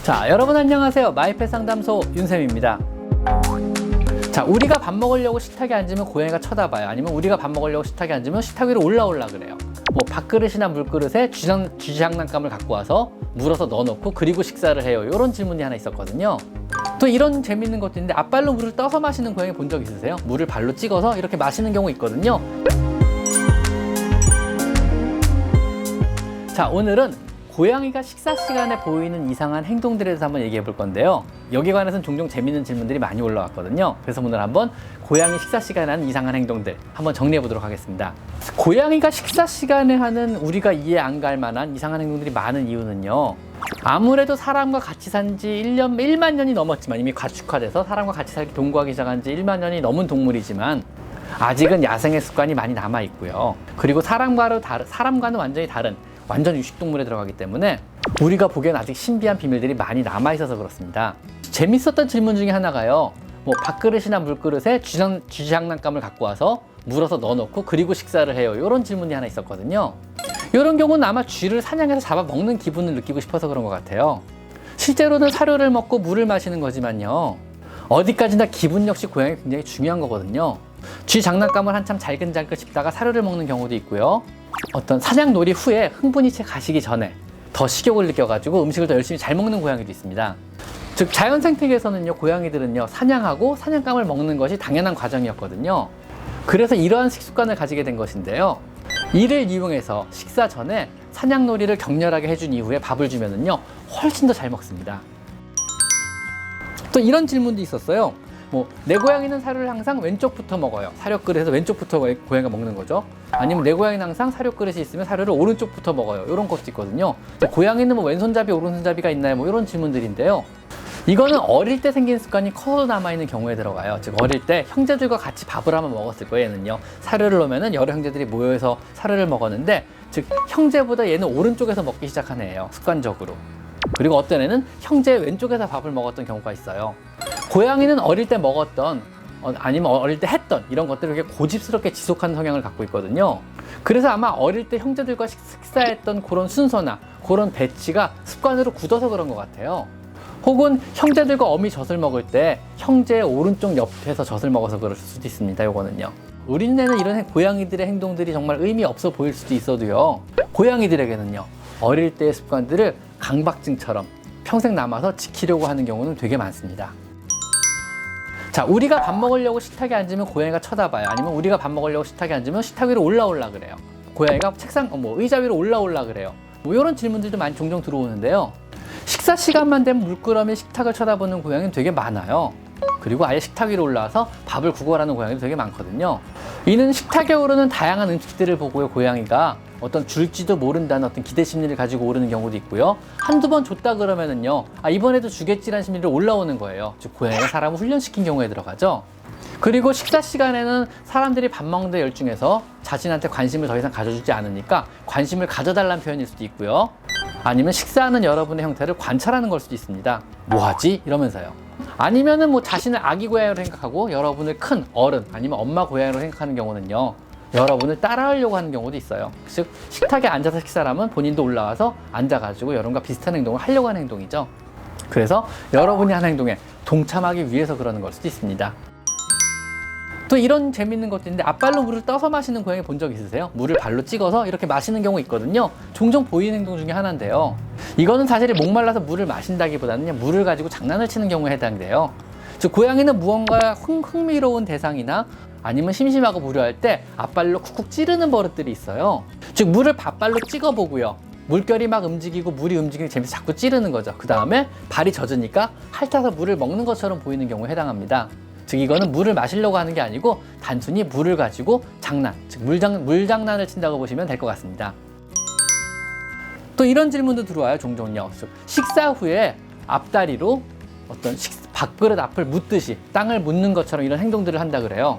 자, 여러분 안녕하세요. 마이펫 상담소 윤쌤입니다. 자, 우리가 밥 먹으려고 식탁에 앉으면 고양이가 쳐다봐요. 아니면 우리가 밥 먹으려고 식탁에 앉으면 식탁 위로 올라올라 그래요. 뭐 밥그릇이나 물그릇에 쥐장난감을 갖고 와서 물어서 넣어놓고 그리고 식사를 해요. 이런 질문이 하나 있었거든요. 또 이런 재밌는 것도 있는데, 앞발로 물을 떠서 마시는 고양이 본 적 있으세요? 물을 발로 찍어서 이렇게 마시는 경우 있거든요. 자, 오늘은 고양이가 식사 시간에 보이는 이상한 행동들에 대해서 한번 얘기해 볼 건데요. 여기에 관해서는 종종 재밌는 질문들이 많이 올라왔거든요. 그래서 오늘 한번 고양이 식사 시간에 하는 이상한 행동들 한번 정리해 보도록 하겠습니다. 고양이가 식사 시간에 하는 우리가 이해 안 갈 만한 이상한 행동들이 많은 이유는요, 아무래도 사람과 같이 산 지 1만 년이 넘었지만, 이미 가축화돼서 사람과 같이 살기 동거하기 시작한 지 1만 년이 넘은 동물이지만 아직은 야생의 습관이 많이 남아 있고요. 그리고 사람과는 완전히 다른 완전 유식동물에 들어가기 때문에 우리가 보기엔 아직 신비한 비밀들이 많이 남아있어서 그렇습니다. 재밌었던 질문 중에 하나가요, 뭐 밥그릇이나 물그릇에 쥐장난감을 갖고 와서 물어서 넣어놓고 그리고 식사를 해요. 이런 질문이 하나 있었거든요. 이런 경우는 아마 쥐를 사냥해서 잡아먹는 기분을 느끼고 싶어서 그런 것 같아요. 실제로는 사료를 먹고 물을 마시는 거지만요, 어디까지나 기분 역시 고양이 굉장히 중요한 거거든요. 쥐 장난감을 한참 잘근잘근 씹다가 사료를 먹는 경우도 있고요. 어떤 사냥놀이 후에 흥분이 채 가시기 전에 더 식욕을 느껴가지고 음식을 더 열심히 잘 먹는 고양이도 있습니다. 즉, 자연 생태계에서는요, 고양이들은요, 사냥하고 사냥감을 먹는 것이 당연한 과정이었거든요. 그래서 이러한 식습관을 가지게 된 것인데요, 이를 이용해서 식사 전에 사냥놀이를 격렬하게 해준 이후에 밥을 주면은요, 훨씬 더 잘 먹습니다. 또 이런 질문도 있었어요. 내 고양이는 사료를 항상 왼쪽부터 먹어요. 사료 그릇에서 왼쪽부터 고양이가 먹는 거죠. 아니면 내 고양이는 항상 사료 그릇이 있으면 사료를 오른쪽부터 먹어요. 이런 것도 있거든요. 고양이는 왼손잡이, 오른손잡이가 있나요? 이런 질문들인데요. 이거는 어릴 때 생긴 습관이 커서 남아있는 경우에 들어가요. 즉, 어릴 때 형제들과 같이 밥을 한번 먹었을 거예요. 얘는요, 사료를 넣으면 여러 형제들이 모여서 사료를 먹었는데, 즉, 형제보다 얘는 오른쪽에서 먹기 시작한 애예요, 습관적으로. 그리고 어떤 애는 형제 왼쪽에서 밥을 먹었던 경우가 있어요. 고양이는 어릴 때 먹었던, 아니면 어릴 때 했던 이런 것들을 이렇게 고집스럽게 지속하는 성향을 갖고 있거든요. 그래서 아마 어릴 때 형제들과 식사했던 그런 순서나 그런 배치가 습관으로 굳어서 그런 것 같아요. 혹은 형제들과 어미 젖을 먹을 때 형제의 오른쪽 옆에서 젖을 먹어서 그럴 수도 있습니다. 요거는요, 어린애는 이런 고양이들의 행동들이 정말 의미 없어 보일 수도 있어도요, 고양이들에게는요, 어릴 때의 습관들을 강박증처럼 평생 남아서 지키려고 하는 경우는 되게 많습니다. 자, 우리가 밥 먹으려고 식탁에 앉으면 고양이가 쳐다봐요. 아니면 우리가 밥 먹으려고 식탁에 앉으면 식탁 위로 올라올라 그래요. 고양이가 의자 위로 올라올라 그래요. 이런 질문들도 많이 종종 들어오는데요. 식사 시간만 되면 물끄러미 식탁을 쳐다보는 고양이는 되게 많아요. 그리고 아예 식탁 위로 올라와서 밥을 구걸하는 고양이도 되게 많거든요. 이는 식탁에 오르는 다양한 음식들을 보고요, 고양이가 어떤 줄지도 모른다는 어떤 기대 심리를 가지고 오르는 경우도 있고요. 한두 번 줬다 그러면은요, 이번에도 주겠지라는 심리로 올라오는 거예요. 즉, 고양이가 사람을 훈련시킨 경우에 들어가죠. 그리고 식사 시간에는 사람들이 밥 먹는 데 열중해서 자신한테 관심을 더 이상 가져주지 않으니까 관심을 가져달라는 표현일 수도 있고요. 아니면 식사하는 여러분의 형태를 관찰하는 걸 수도 있습니다. 뭐하지? 이러면서요. 아니면은 자신을 아기 고양이로 생각하고 여러분을 큰 어른, 아니면 엄마 고양이로 생각하는 경우는요, 여러분을 따라하려고 하는 경우도 있어요. 즉, 식탁에 앉아서 식사를 하면 본인도 올라와서 앉아가지고 여러분과 비슷한 행동을 하려고 하는 행동이죠. 그래서 여러분이 하는 행동에 동참하기 위해서 그러는 걸 수도 있습니다. 또 이런 재밌는 것도 있는데, 앞발로 물을 떠서 마시는 고양이 본 적 있으세요? 물을 발로 찍어서 이렇게 마시는 경우 있거든요. 종종 보이는 행동 중에 하나인데요. 이거는 사실 목말라서 물을 마신다기보다는 물을 가지고 장난을 치는 경우에 해당돼요. 즉, 고양이는 무언가 흥미로운 대상이나 아니면 심심하고 무료할 때 앞발로 쿡쿡 찌르는 버릇들이 있어요. 즉, 물을 밥발로 찍어보고요, 물결이 막 움직이고 물이 움직이는 재미서 자꾸 찌르는 거죠. 그 다음에 발이 젖으니까 핥아서 물을 먹는 것처럼 보이는 경우에 해당합니다. 즉, 이거는 물을 마시려고 하는 게 아니고 단순히 물을 가지고 즉 물장난을 친다고 보시면 될 것 같습니다. 또 이런 질문도 들어와요, 종종요. 식사 후에 앞다리로 어떤 밥그릇 앞을 묻듯이 땅을 묻는 것처럼 이런 행동들을 한다 그래요.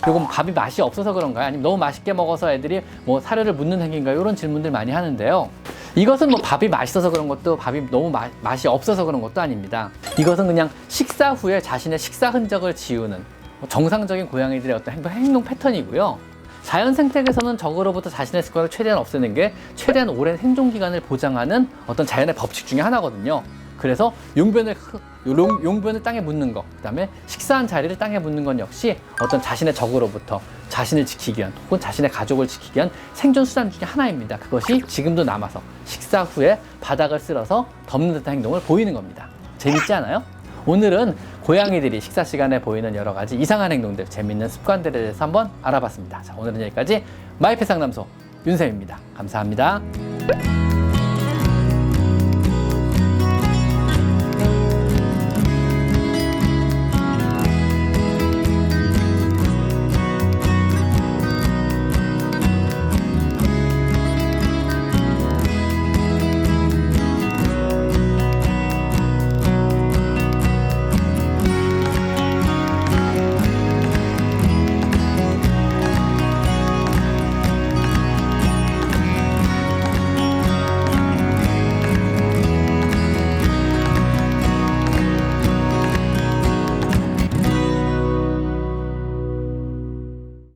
이건 밥이 맛이 없어서 그런가요? 아니면 너무 맛있게 먹어서 애들이 사료를 묻는 행위인가요? 이런 질문들 많이 하는데요. 이것은 밥이 맛있어서 그런 것도, 밥이 너무 맛이 없어서 그런 것도 아닙니다. 이것은 그냥 식사 후에 자신의 식사 흔적을 지우는 정상적인 고양이들의 어떤 행동 패턴이고요. 자연 생태계에서는 적으로부터 자신의 습관을 최대한 없애는 게 최대한 오랜 생존 기간을 보장하는 어떤 자연의 법칙 중에 하나거든요. 그래서 용변을 땅에 묻는 것, 그다음에 식사한 자리를 땅에 묻는 건 역시 어떤 자신의 적으로부터 자신을 지키기 위한 혹은 자신의 가족을 지키기 위한 생존 수단 중에 하나입니다. 그것이 지금도 남아서 식사 후에 바닥을 쓸어서 덮는 듯한 행동을 보이는 겁니다. 재밌지 않아요? 오늘은 고양이들이 식사 시간에 보이는 여러 가지 이상한 행동들, 재밌는 습관들에 대해서 한번 알아봤습니다. 자, 오늘은 여기까지 마이펫 상담소 윤쌤입니다. 감사합니다.